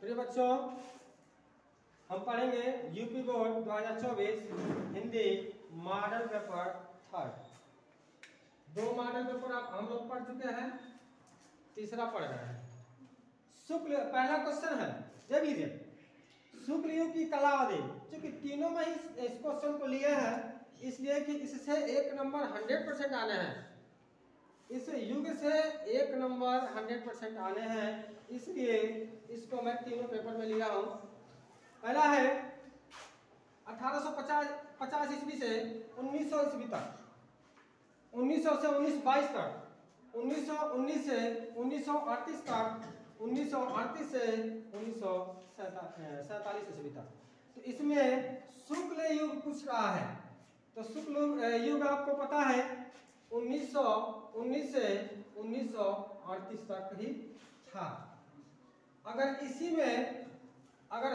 प्रिय बच्चों, हम पढ़ेंगे UP board 2024 Hindi model paper third. 2 model paper हम लोग पढ़ चुके हैं, तीसरा पढ़ रहे हैं। शुक्ल पहला क्वेश्चन है, देख लीजिए, शुक्ल युग की कलावधि। चूंकि तीनों में ही इस क्वेश्चन को लिए हैं, इसलिए कि इससे 1 नंबर 100% आने हैं। इस युग से 1 नंबर 100% आने हैं, इसलिए इसको मैं तीनों पेपर में लिया हूं। पहला है 1850 ईस्वी से 1900 ईस्वी तक, 1900 से 1922 तक, 1919 से 1938 तक, 1938 से 1947 ईस्वी तक। तो इसमें शुक्ल युग पूछ रहा है। तो शुक्ल युग आपको पता है 1919 से 1938 तक ही था। अगर इसी में अगर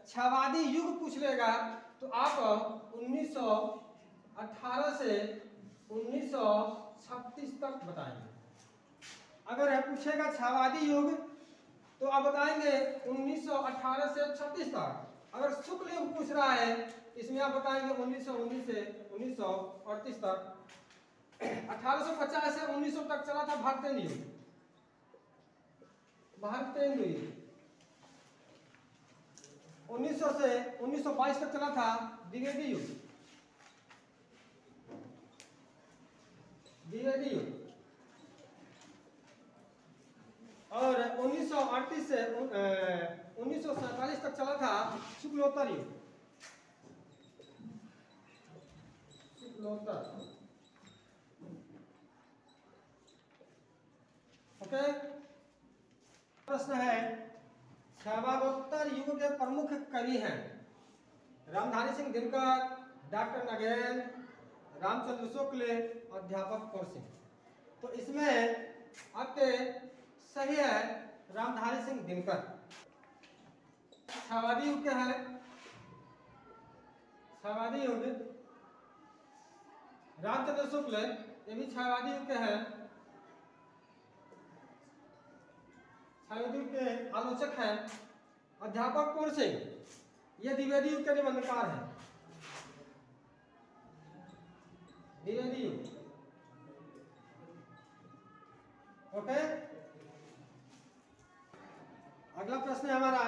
छावादी युग पूछ लेगा तो आप 1918 से 1936 तक बताएंगे। अगर पूछेगा छावादी युग तो आप बताएंगे 1918 से 36 तक। अगर शुक्ल युग पूछ रहा है इसमें आप बताएंगे 1919 से 1938 तक। 1850 से 1900 तक चला था भारतेंदु युग। भारतेंदु युग 1900 से 1922 तक चला था द्विवेदी युग। द्विवेदी युग और 1938 से 1947 तक चला था शुक्लोत्तर युग। शुक्लोत्तर, ओके। प्रश्न है, छायावादोत्तर युग के प्रमुख कवि हैं रामधारी सिंह दिनकर, डॉक्टर नगेन, रामचंद्र शुक्ल, अध्यापक कौर सिंह। तो इसमें आपके सही है रामधारी सिंह दिनकर। छायावादी युग क्या है? छायावादी युग रामचंद्र शुक्ल, ये भी छायावादी युग के हैं। छायावादी युग के आलोचक हैं। अध्यापक कौर सिंह, ये द्विवेदी युग के निबंधकार हैं। द्विवेदी युग, ओके। अगला प्रश्न है हमारा,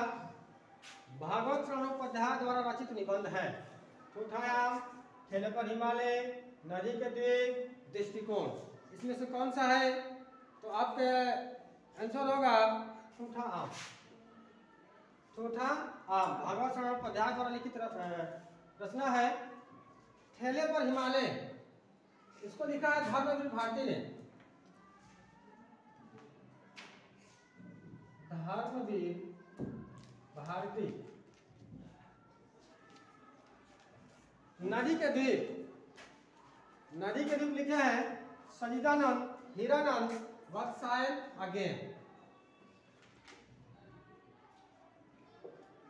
भागवत चरणोपाध्याय द्वारा रचित निबंध है। ठूठायाम, ठेले पर हिमालय, नदी के द्वीप, दृष्टिकोण। इसमें से कौन सा है? तो आपके आंसर होगा ठूठा आम। ठूठा आम भागवत चरणोपाध्याय द्वारा लिखित रचना है। ठेले पर हिमालय, इसको लिखा है धर्मवीर भारती ने। धर्मवीर भारती। नदी के द्वीप, नदी के द्वीप लिखे हैं सचिदानंद, हीरानंद, वत्सायन, अगेन।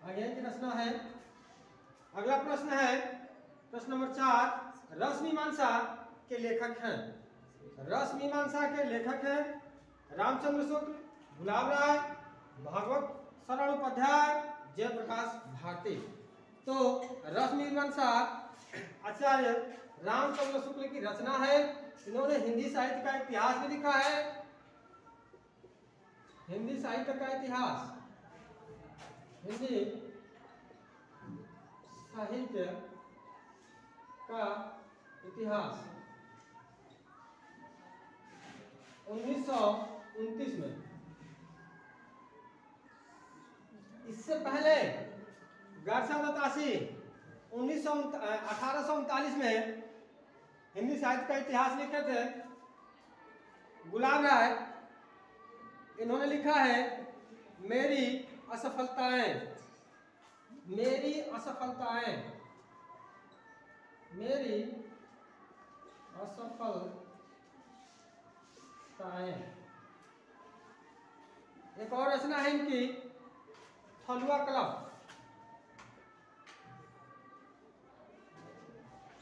अगेन की रचना है। अगला प्रश्न है, प्रश्न नंबर 4, रस मीमांसा के लेखक हैं। रस मीमांसा के लेखक हैं रामचंद्र शुक्ल, गुलाब राय, भागवत चरणोपाध्याय, जयप्रकाश भारती। तो रस मीमांसा आचार्य रामचंद्र शुक्ल की रचना है। इन्होंने हिंदी साहित्य का इतिहास भी लिखा है। हिंदी साहित्य का इतिहास, हिंदी साहित्य का इतिहास 1929 में। इससे पहले गारसा दत्तासी 1839 में हिंदी साहित्य का इतिहास लिखे थे। गुलाब राय, इन्होंने लिखा है मेरी असफलताएं, मेरी असफलताएं, मेरी असफलताएं। एक और रचना है इनकी, फलुआ क्लब।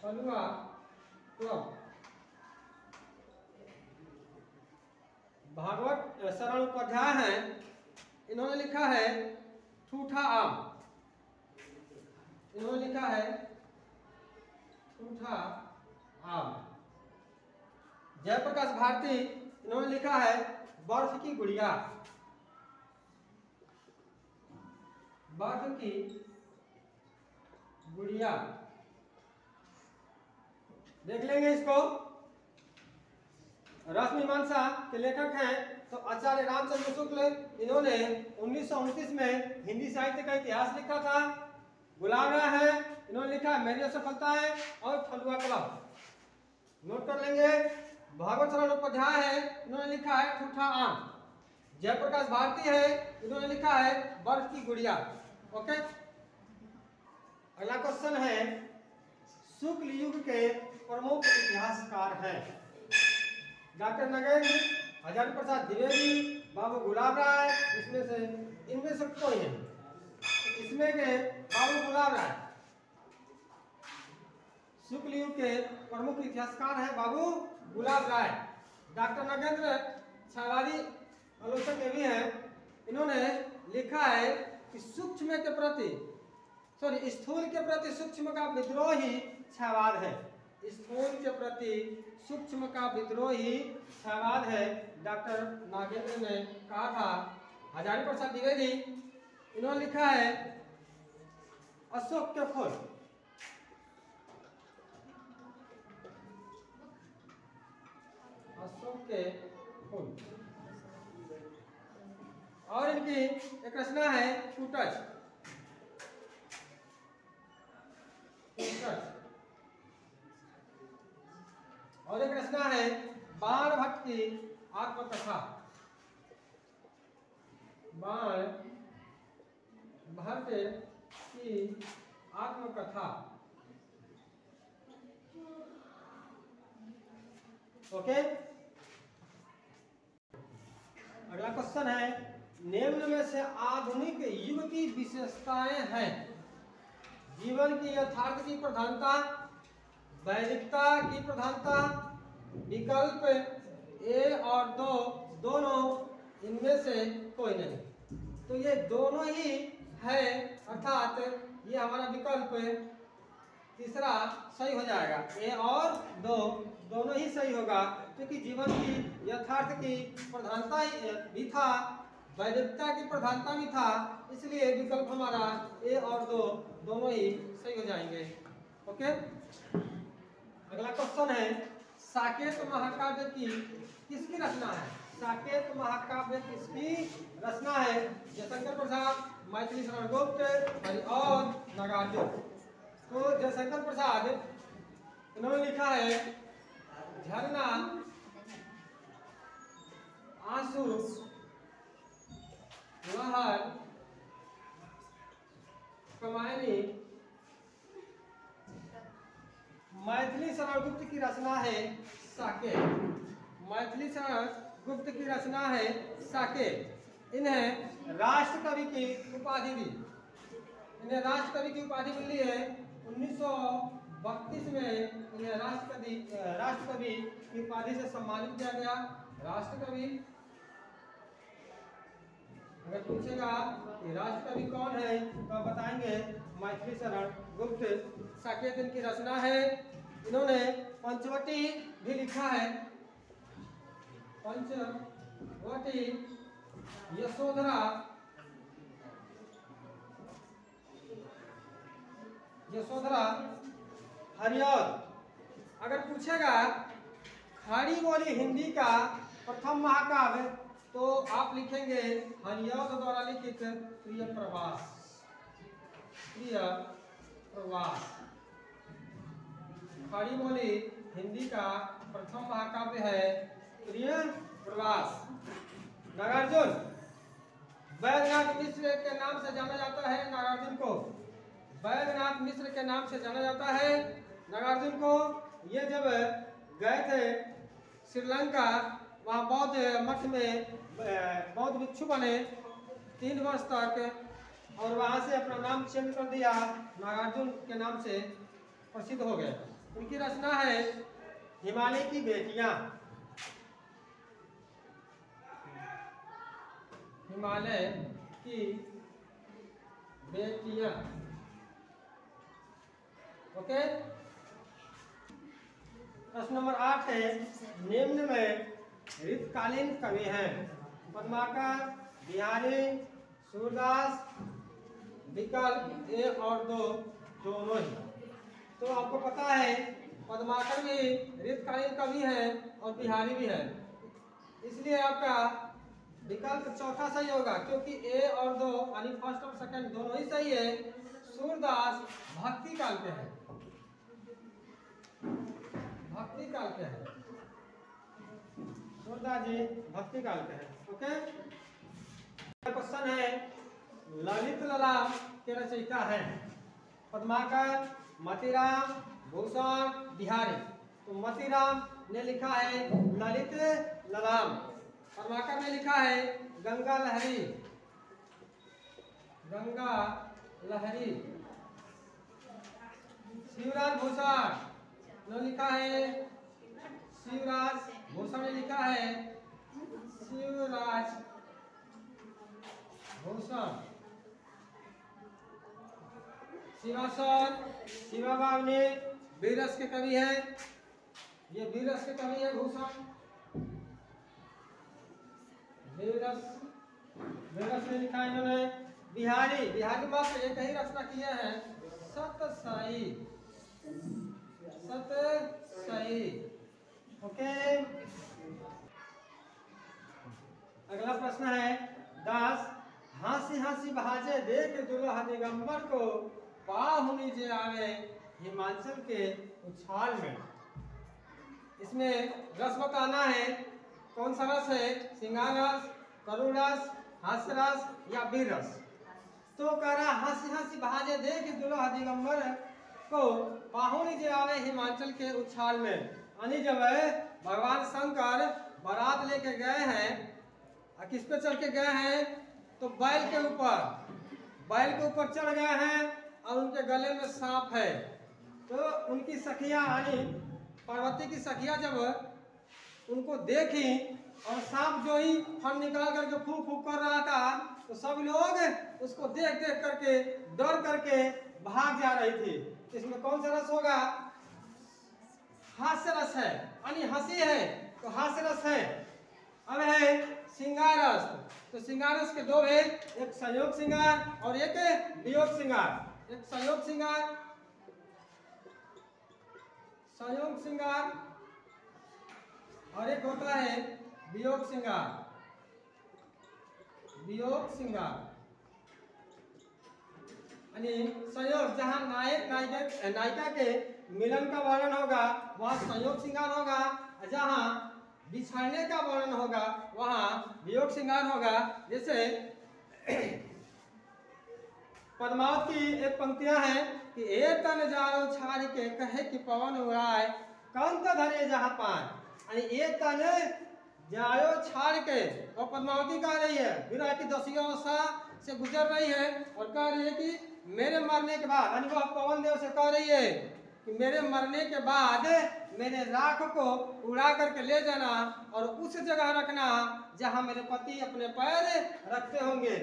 फलुआ क्लब। भागवत चरणोपाध्याय हैं, इन्होंने लिखा है ठूठा आम, इन्होंने लिखा है ठूठा आम। जयप्रकाश भारती, इन्होंने लिखा है बर्फ की गुड़िया, बर्फ की गुड़िया। देख लेंगे इसको। रसमीमांसा के लेखक हैं तो आचार्य रामचंद्र शुक्ल, इन्होंने 1929 में हिंदी साहित्य का इतिहास लिखा था। गुलाब राय है, इन्होंने लिखा मेरी असफलताएं और फलुआ क्लब, नोट कर लेंगे। भागवत शरण उपाध्याय है, इन्होंने लिखा है ठूठा आम। जयप्रकाश भारती है, इन्होंने लिखा है बर्फ की गुड़िया। ओके, अगला क्वेश्चन है शुक्ल युग के प्रमुख इतिहासकार हैं। डॉक्टर नगेंद्र, हजारी प्रसाद द्विवेदी, बाबू गुलाब राय, इनमें से कोई है। इसमें के बाबू गुलाब राय शुक्ल युग के प्रमुख इतिहासकार हैं, बाबू गुलाब राय। डॉक्टर नगेंद्र छावादी आलोचक भी हैं, इन्होंने लिखा है कि सूक्ष्म के प्रति स्थूल के प्रति सूक्ष्म का विद्रोही छावाद है। स्थूल के प्रति सूक्ष्म का विद्रोही छावाद है, डॉक्टर नागेंद्र ने कहा था। हजारी प्रसाद द्विवेदी, इन्होंने लिखा है अशोक के फूल, अशोक के फूल। और इनकी एक रचना है कूटज, और एक रचना है बाण भट्ट की आत्मकथा, बाण भट्ट की आत्मकथा। ओके, अगला क्वेश्चन है निम्न में से आधुनिक युग की विशेषताएं हैं। जीवन की यथार्थ की प्रधानता, वैदिकता की प्रधानता, विकल्प ए और दो दोनों, इनमें से कोई नहीं। तो ये दोनों ही है, अर्थात ये हमारा विकल्प तीसरा सही हो जाएगा। ए और दो दोनों ही सही होगा, क्योंकि जीवन की यथार्थ की प्रधानता भी था, वैदिकता की प्रधानता भी था, इसलिए विकल्प हमारा ए और दो दोनों ही सही हो जाएंगे। ओके, अगला क्वेश्चन है साकेत महाकाव्य की किसकी रचना है। साकेत महाकाव्य किसकी रचना है। जयशंकर प्रसाद, मैथिली शरण गुप्त और नागार्जुन। तो जयशंकर प्रसाद, इन्होंने लिखा है झरना, आंसू, लहर, कमायनी। मैथिली शरण गुप्त की रचना है साकेत। मैथिली शरण गुप्त की रचना है साकेत। इन्हें राष्ट्रकवि की उपाधि दी, इन्हें राष्ट्रकवि की उपाधि मिली है 1932 में। इन्हें राष्ट्रकवि की उपाधि से सम्मानित किया गया। राष्ट्रकवि, अगर पूछेगा कि राष्ट्रकवि कौन है तो आप बताएंगे मैथिली शरण गुप्त। साकेत इनकी रचना है। इन्होंने पंचवटी भी लिखा है, पंचवटी, यशोधरा, यशोधरा, हरिऔध। अगर पूछेगा खड़ी बोली हिंदी का प्रथम महाकाव्य तो आप लिखेंगे हरिऔध द्वारा लिखित प्रिय प्रवास। प्रिय प्रवास खड़ी बोली हिंदी का प्रथम महाकाव्य है प्रिय प्रवास। नागार्जुन, वैद्यनाथ मिश्र के नाम से जाना जाता है नागार्जुन को। वैद्यनाथ मिश्र के नाम से जाना जाता है नागार्जुन को। ये जब गए थे श्रीलंका, वहाँ बौद्ध मठ में बौद्ध भिक्षु बने 3 वर्ष तक, और वहाँ से अपना नाम चेंज कर दिया, नागार्जुन के नाम से प्रसिद्ध हो गए। उनकी रचना है हिमालय की बेटियां। हिमालय की कवियां। ओके, प्रश्न नंबर 8 है, निम्न में ऋतकालीन कवि हैं पद्माकर, बिहारी, सूरदास, विकल्प 1 और 2 दोनों ही। तो आपको पता है पद्माकर भी ऋतकालीन कवि है और बिहारी भी है, इसलिए आपका विकल्प चौथा सही होगा, क्योंकि ए और 2 यानी फर्स्ट और सेकंड दोनों ही सही है। सूरदास भक्ति काल के हैं, भक्ति काल के हैं, सूरदास जी भक्ति काल के हैं। ओके, क्वेश्चन है, ललित ललाम के रचयिता है पद्माकर, मतीराम, भूषण, बिहारी। तो मतीराम ने लिखा है ललित ललाम, पद्माकर ने लिखा है गंगा लहरी, गंगा लहरी। शिवराज भूषण ने लिखा है, शिवराज भूषण ने लिखा है शिवराज भूषण। शिवासन, शिवा बावनी वीरस के कवि है, ये वीरस के कवि है भूषण, वीरस, वीरस ने लिखा इन्होंने। बिहारी, बिहारी मात्र एक ही रचना किए हैं, सतसाई, सतसाई। ओके, अगला प्रश्न है 10, हांसी हांसी बहाजे देख दुल्हा दिगंबर को, पाहुनी जे आवे हिमाचल के उछाल में। इसमें रस बताना है, कौन सा रस है, श्रृंगार रस, करुण रस, हास्य रस या वीर रस। तो कह रहा हंसी हंसी बहाजे देख दुल्हा दिगंबर को, पाहुनी जे आवे हिमाचल के उछाल में। यानी जब भगवान शंकर बारात लेके गए हैं, किस पे चढ़ के गए हैं, तो बैल के ऊपर चढ़ गए हैं और उनके गले में सांप है। तो उनकी सखियां यानी पार्वती की सखियां जब उनको देखी और सांप जो ही फन निकाल करके फूंक फूंक कर रहा था, तो सब लोग उसको देख देख करके डर करके भाग जा रही थी। इसमें कौन सा रस होगा, हास्य रस है, यानी हंसी है तो हास्य रस है। अब है श्रृंगार रस, तो श्रृंगार रस के दो भेद, एक संयोग श्रृंगार और एक वियोग श्रृंगार। एक संयोग श्रृंगार, संयोग श्रृंगार, और एक होता है वियोग श्रृंगार, वियोग श्रृंगार। यानी संयोग, जहां नायक नायिका के मिलन का वर्णन होगा वहां संयोग श्रृंगार होगा, जहां बिछड़ने का वर्णन होगा वहां वियोग श्रृंगार होगा। जैसे पद्मावत की एक पंक्तियां हैं कि ए तन जारो छाड़ के कहे कि पवन उड़ाए, कंत धरे जहां पान। यानी ए तन जायो छाड़ के, और पद्मावती कह रही है विरह की 10वीं अवस्था से गुजर रही है और कह रही है कि मेरे मरने के बाद, यानी वह पवन देव से कह रही है कि मेरे मरने के बाद मेरे राख को उड़ा करके ले जाना और उस जगह रखना जहां मेरे पति अपने पैर रखते होंगे।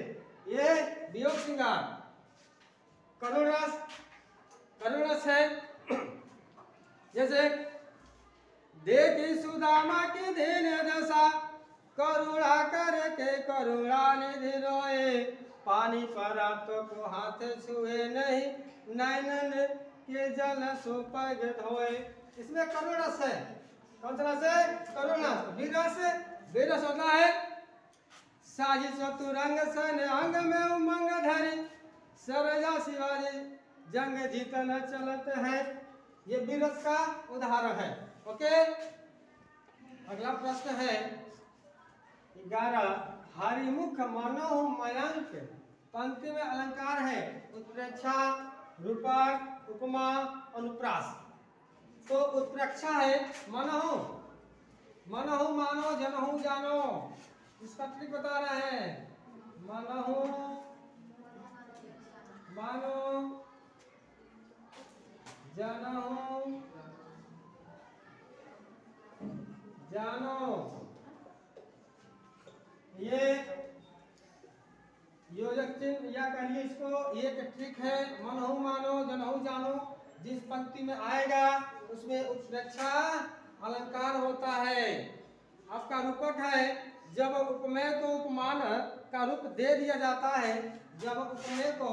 ये वियोग श्रृंगार। करुण रस, करुण रस है, जैसे देखी सुदामा की दीन दशा, करुणा करके करुणा निधि रोए, पानी परा तो को हाथ छुए नहीं, नैनन के जल सो पग धोए। इसमें करुण रस है, कौन सा रस है, करुण रस। वीर रस, वीर रस होता है साजी चतुरंग सन अंग में उमंग धरी, सरजा शिवाजी जंग जीतन चलत है। ये वीर रस का उदाहरण है। ओके, अगला प्रश्न है 11, हरिमुख मनोह मयंक। पंक्ति में अलंकार है उत्प्रेक्षा, रूपक, उपमा, अनुप्रास। तो उत्प्रेक्षा है मनहु, मनहु मानो जनहु जानो, इसका ट्रिक बता रहे हैं। मनहु मानो जनहु जानो, ये योजक चिन्ह या कहिए इसको, एक ट्रिक है, मनहु मानो जनहु जानो। जिस पंक्ति में आएगा उसमें उत्प्रेक्षा अलंकार होता है। आपका रूपक है, जब उपमेय को उपमान का रूप दे दिया जाता है, जब उपमेय को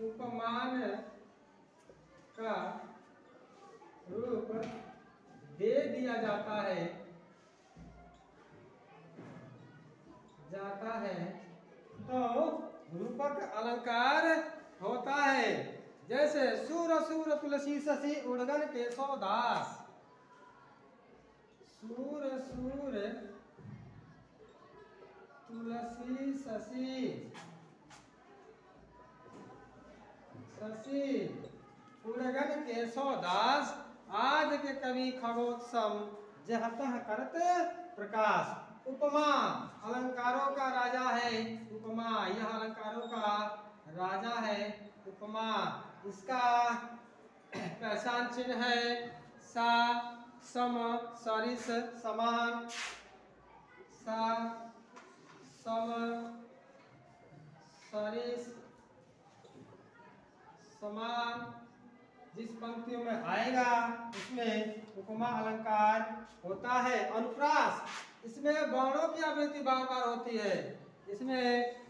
उपमान का रूप दे दिया जाता है तो रूपक अलंकार होता है। जैसे सूर सूर तुलसी शशि उड़गन केशव दास। सूर सूर तुलसी शशि उड़गन केशव दास। आज के कवि खगोत्सम जहतः करत प्रकाश। उपमा अलंकारों का राजा है। उपमा यह अलंकारों का राजा है। उपमा इसका पहचान चिन्ह है सा, सम, सरिस, समान। सा, सम, सरिस, समान। जिस पंक्तियों में आएगा उसमें उपमा अलंकार होता है। अनुप्रास, इसमें वर्णों की आवृत्ति बार बार होती है। इसमें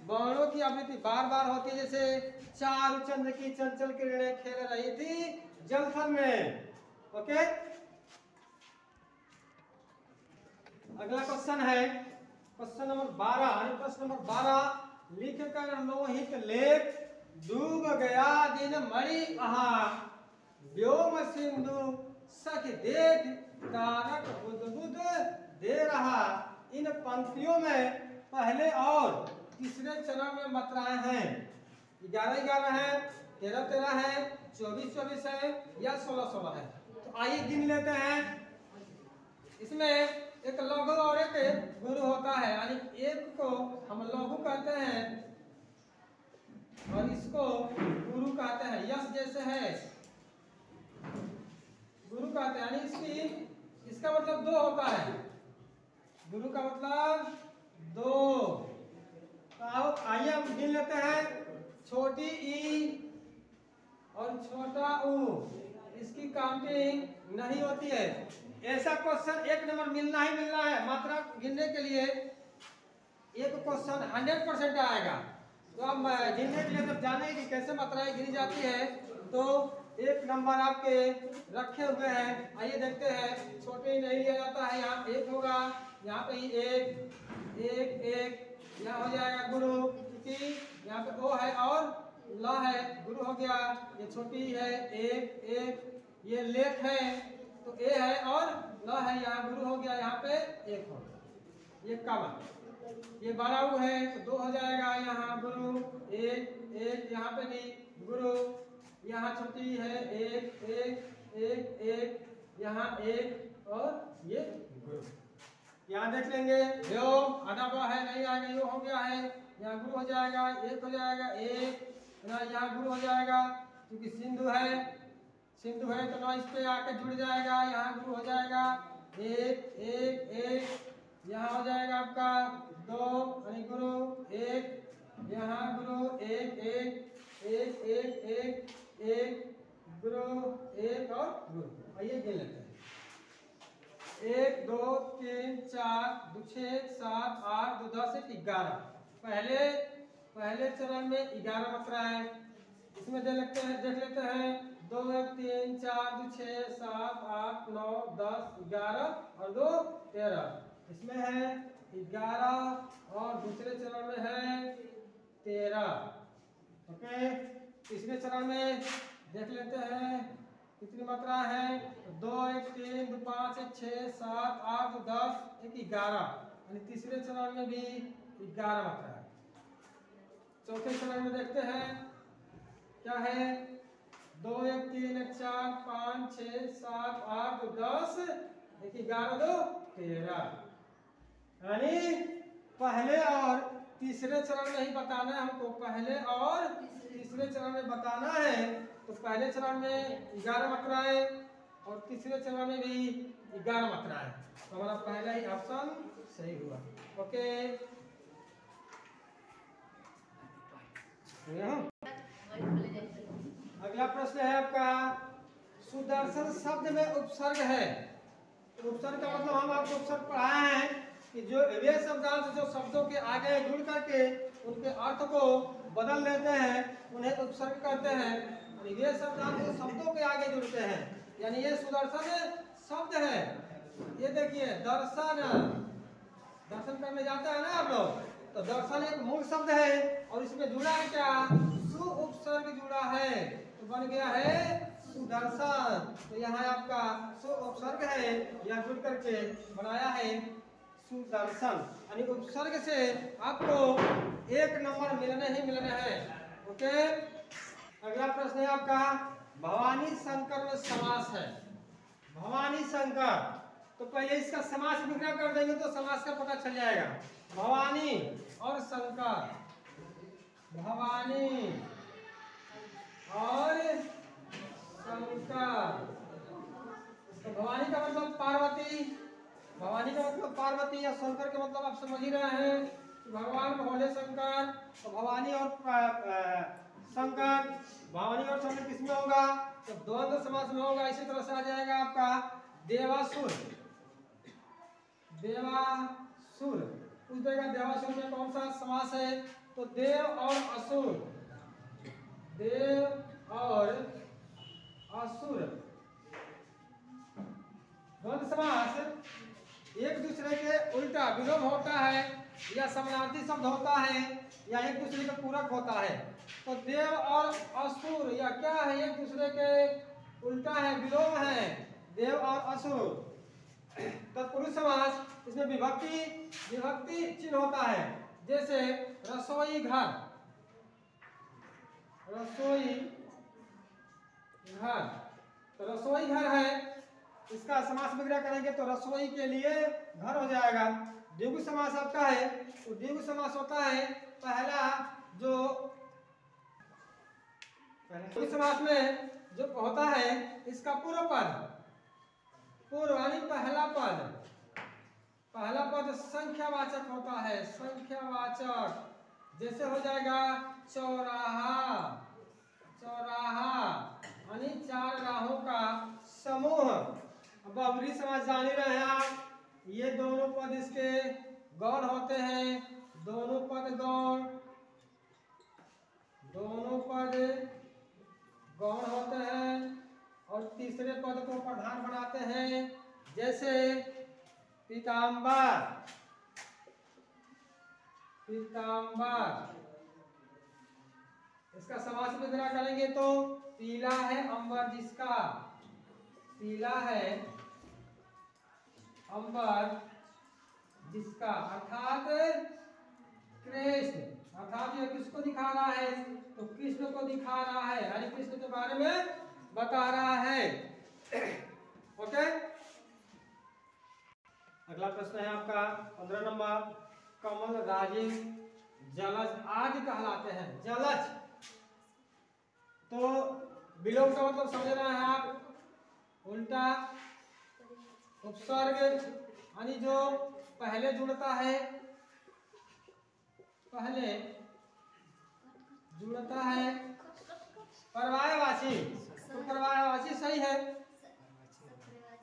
वर्णों की आवृत्ति बार बार होती है। जैसे चारुचंद्र की चंचल किरणें खेल रही थी जलथल में। ओके, अगला क्वेश्चन है क्वेश्चन नंबर 12। प्रश्न नंबर 12, लिख कर लोहित लेख डूब गया दिन मणि आहा। व्योम सिंधु सख देख तारक बुदबुद दे रहा। इन पंक्तियों में पहले और तीसरे चरण में मात्राएं हैं। 11-11 है, 13-13 है, 24-24 है या 16-16 है। तो आइए गिन लेते हैं। इसमें एक लघु और एक गुरु होता है, यानी एक को हम लघु कहते हैं और इसको गुरु कहते हैं। यश जैसे है गुरु कहते हैं, यानी इसका मतलब 2 होता है। गुरु का मतलब 2। तो आइए हम गिन लेते हैं। छोटी ई और छोटा ऊ, इसकी काउंटिंग नहीं होती है। ऐसा क्वेश्चन 1 नंबर मिलना ही मिलना है। मात्रा गिनने के लिए एक क्वेश्चन 100% आएगा। तो अब गिनने के लिए जब जाने कि कैसे मात्राएं गिनी जाती है तो 1 नंबर आपके रखे हुए हैं। आइए देखते हैं। छोटे ही नहीं लिया जाता है, यहाँ 1 होगा, यहाँ पे ही 1 यहाँ हो जाएगा गुरु, क्योंकि यहाँ पे ओ है और ल है, गुरु हो गया। ये छोटी है 1, ये लेख है तो ए है और ल है, यहाँ गुरु हो गया, यहाँ पे 1 हो गया। ये कम, ये बड़ा ऊ है तो 2 हो जाएगा, यहाँ गुरु 1 यहाँ पे भी गुरु, यहाँ छोटी है 1 यहाँ 1 और ये गुरु। यहाँ देख लेंगे यो आधा बड़ा है, नहीं आएगा, यो हो गया है, यहाँ गुरु हो जाएगा 1 हो जाएगा 1, यहाँ गुरु हो जाएगा क्योंकि सिंधु है तो 9 इस पे आके जुड़ जाएगा, यहाँ गुरु हो जाएगा 1 यहाँ हो जाएगा आपका 2 यानी गुरु 1, यहाँ गुरु 1 गुरु 1 और गुरु। आइए गिन लेते हैं। 1 2 3 4 2 6 7 8 2 10 11। पहले चरण में 11 मात्रा है। इसमें देख लेते हैं 2 3 4 2 6 7 8 9 10 11 और 2 13। इसमें है 11 और दूसरे चरण में है 13। ओके, तीसरे चरण में देख लेते हैं कितनी मात्रा है। 2 1 3 2 5 6 7 8 10 11, यानी तीसरे चरण में भी 11 मात्रा है। चौथे चरण में देखते हैं क्या है। 2 1 3 1 4 5 6 7 8 10 11 2 13, यानी पहले और तीसरे चरण में ही बताना है हमको। पहले और तीसरे चरण में बताना है तो पहले चरण में 11 मात्राएं और तीसरे चरण में भी 11 मात्रा है। तो हमारा पहला ही ऑप्शन सही हुआ। ओके, अगला प्रश्न है आपका, सुदर्शन शब्द में उपसर्ग है। उपसर्ग का मतलब हम आपको उपसर्ग पढ़ाए हैं कि जो वे शब्दांश जो शब्दों के आगे जुड़ करके उनके अर्थ को बदल लेते हैं उन्हें उपसर्ग कहते हैं। और ये शब्दांश जो शब्दों के आगे जुड़ते हैं, यानी ये सुदर्शन शब्द है। ये देखिए दर्शन, दर्शन करने जाते हैं ना आप लोग, तो दर्शन एक मूल शब्द है और इसमें जुड़ा है क्या, सु उपसर्ग जुड़ा है, तो बन गया है सुदर्शन। तो यहाँ आपका सु उपसर्ग है, यह जुड़ करके बनाया है सुदर्शन। यानी उपसर्ग से आपको 1 नंबर मिलने ही मिलने हैं। ओके, अगला प्रश्न है आपका, भवानी शंकर में समास है। भवानी शंकर, तो पहले इसका समास विग्रह कर देंगे तो समास का पता चल जाएगा। भवानी और शंकर, भवानी और शंकर। तो भवानी का मतलब पार्वती, भवानी का मतलब पार्वती, या शंकर का मतलब आप समझ ही रहे हैं कि भगवान भोले शंकर। तो भवानी और शंकर, भवानी और शंकर किसमें होगा, तो द्वंद्व समास में होगा। इसी तरह से आ जाएगा आपका देवासुर, देवासुर। पूछ देगा देवासुर में कौन सा समास है, तो देव और असुर, देव और असुर। द्वंद्व समास एक दूसरे के उल्टा विलोम होता है, या समानार्थी शब्द होता है, या एक दूसरे का पूरक होता है। तो देव और असुर या क्या है, एक दूसरे के उल्टा है, विलोम है, देव और असुर। तत्पुरुष समास, इसमें विभक्ति चिन्ह होता है, जैसे रसोई घर, रसोई घर। तो रसोई घर है, इसका समास विग्रह करेंगे तो रसोई के लिए घर हो जाएगा। द्विगु समास आपका है, तो द्विगु समास होता है पहला जो द्विगु समास में जो होता है इसका पूर्व पद, पूर्व यानी पहला पद संख्यावाचक होता है, संख्यावाचक। जैसे हो जाएगा चौराहा, चौराहा यानी 4 राहों का समूह। अब बहुब्रीहि समास जान ही रहे हैं आप, ये दोनों पद इसके गौण होते हैं, दोनों पद गौण, दोनों पद गौण होते हैं और तीसरे पद को प्रधान बनाते हैं। जैसे पीताम्बर, पीताम्बर, इसका समास विग्रह करेंगे तो पीला है अंबर जिसका, पीला है अंबर जिसका, अर्थात कृष्ण, अर्थात यह किसको दिखा रहा है, तो कृष्ण को दिखा रहा है, यानी कृष्ण के बारे में बता रहा है। ओके, अगला प्रश्न है आपका 15 नंबर, कमल, राजीव, जलज आदि कहलाते हैं। जलज तो विलोम का मतलब समझ रहे हैं आप, उल्टा उपसर्ग यानी जो पहले जुड़ता है, पहले जुड़ता है पर्यायवाची, तो पर्यायवाची सही है, सही है,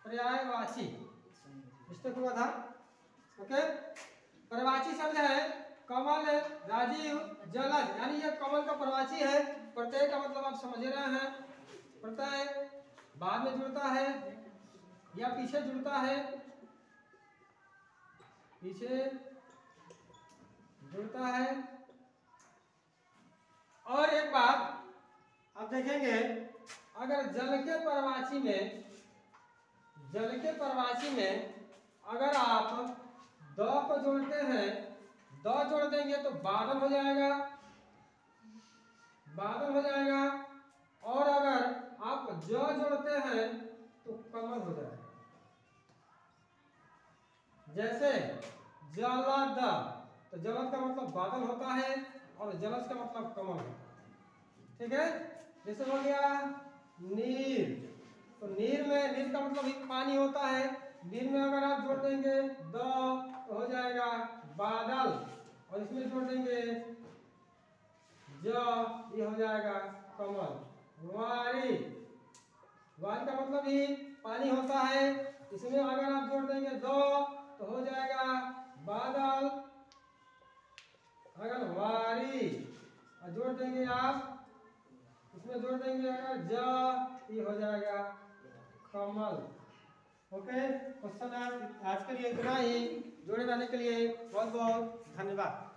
पर्यायवाची मिस्टेक हुआ था। ओके, पर्यायवाची शब्द है कमल, राजीव, जलज, यानी ये कमल का पर्यायवाची है। प्रत्यय का मतलब आप समझ रहे हैं, प्रत्यय बाद में जुड़ता है या पीछे जुड़ता है, पीछे जुड़ता है। और एक बात आप देखेंगे, अगर जल के पर्यायवाची में, जल के पर्यायवाची में अगर आप द को जोड़ते हैं, द जोड़ देंगे तो बादल हो जाएगा, बादल हो जाएगा। और अगर आप ज जोड़ते हैं तो कमल हो जाएगा। जैसे जलद, तो जलद का मतलब बादल होता है और जलज का मतलब कमल होता है। ठीक है, जैसे हो गया नीर। तो नीर का मतलब ही पानी होता है। नीर में अगर आप जोड़ देंगे द तो हो जाएगा बादल, और इसमें जोड़ देंगे ज ये हो जाएगा कमल। वारी, वारी का मतलब ही पानी होता है। इसमें अगर आप जोड़ देंगे दो तो हो जाएगा बादल, अगर वारी। और जोड़ देंगे आप, इसमें जोड़ देंगे अगर ज ये हो जाएगा कमल। ओके, क्वेश्चन आज के लिए इतना ही। जुड़े रहने के लिए बहुत बहुत धन्यवाद।